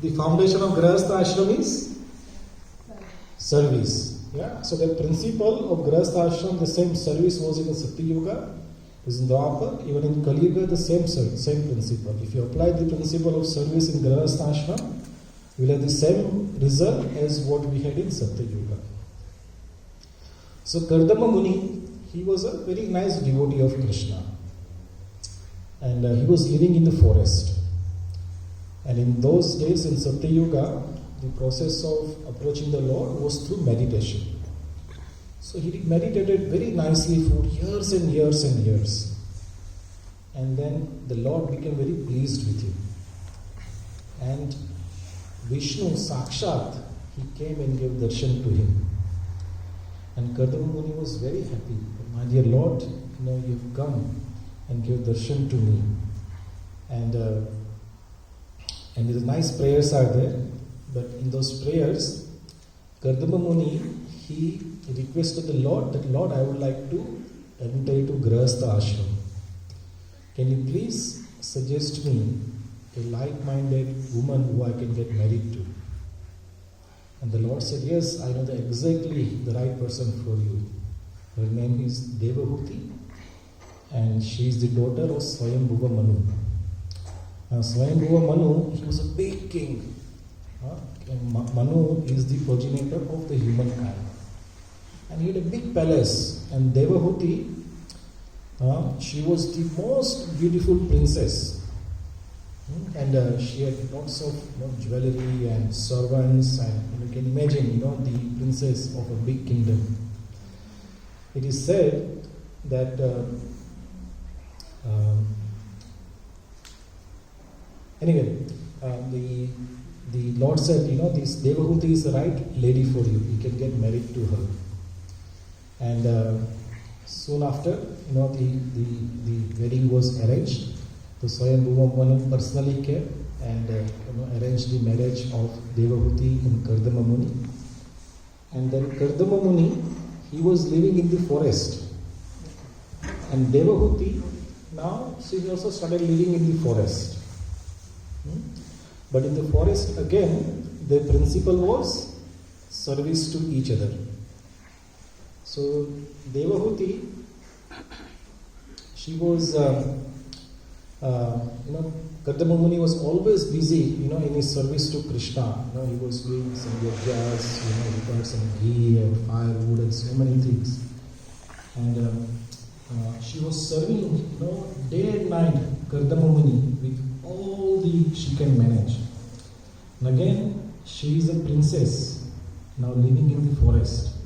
The foundation of Grishastha Ashram is service. Yeah. So the principle of Grishastha Ashram, the same service was in the Satya Yuga, is in Dwapar, even in Kali Yuga, the same principle. If you apply the principle of service in Grishastha Ashram, you will have the same result as what we had in Satya Yuga. So Kardama Muni, he was a very nice devotee of Krishna. And he was living in the forest. And in those days, in Satya Yuga, the process of approaching the Lord was through meditation. So he meditated very nicely for years and years and years. And then the Lord became very pleased with him. And Vishnu, Sakshat, he came and gave darshan to him. And Kardama Muni was very happy. My dear Lord, you've come and gave darshan to me. And the nice prayers are there. But in those prayers, Kardama Muni, he requested the Lord that, Lord, I would like to enter into Grishastha Ashram. Can you please suggest me a like-minded woman who I can get married to? And the Lord said, yes, I know exactly the right person for you. Her name is Devahuti, and she is the daughter of Swayambhuva Manu. Now, Swayambhuva Manu, he was a big king. Manu is the progenitor of the humankind. And he had a big palace. And Devahuti, she was the most beautiful princess. And she had lots of jewelry and servants. And you can imagine, the princess of a big kingdom. It is said that the Lord said, this Devahuti is the right lady for you. You can get married to her. And soon after, the wedding was arranged. So Swayambhuva Manu personally came and arranged the marriage of Devahuti and Kardama Muni. And then Kardama Muni, he was living in the forest. And Devahuti, now she also started living in the forest. But in the forest, again, the principle was service to each other. So Devahuti, she was, Kardama Muni was always busy, in his service to Krishna. He was doing some yajnas, he got some ghee and firewood and so many things. And she was serving, day and night, Kardama Muni with all she can manage. And again, she is a princess, now living in the forest.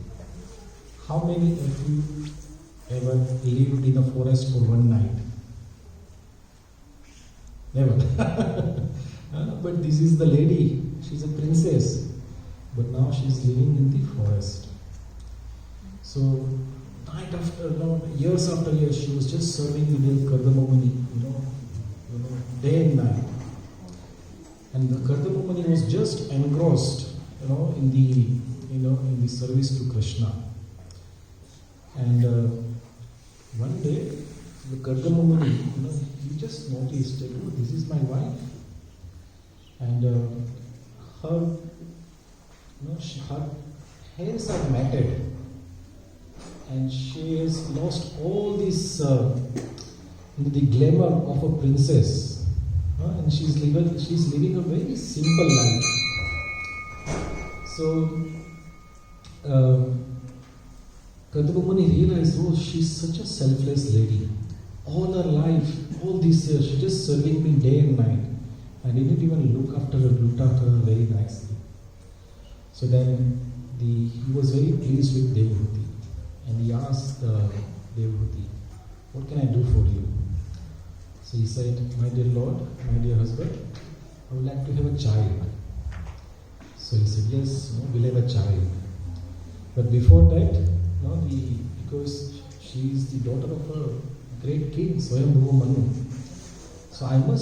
How many of you ever lived in a forest for one night? Never. But this is the lady, she's a princess, but now she's living in the forest. So, night after, years after years, she was just serving the Kardama Muni, day and night. And the Kardama Muni was just engrossed, in the service to Krishna. And one day, the Kardama Muni, he just noticed that, this is my wife. And her hairs are matted. And she has lost all this, the glamour of a princess. And she's living a very simple life. So, Kardama Muni realized, she's such a selfless lady. All her life, all these years, she's just serving me day and night. I didn't even looked after her very nicely. So then, he was very pleased with Devahuti. And he asked Devahuti, what can I do for you? So he said, my dear Lord, my dear husband, I would like to have a child. So he said, yes, we'll have a child. But before that, because she is the daughter of a great king, Swayambhuva Manu. So I must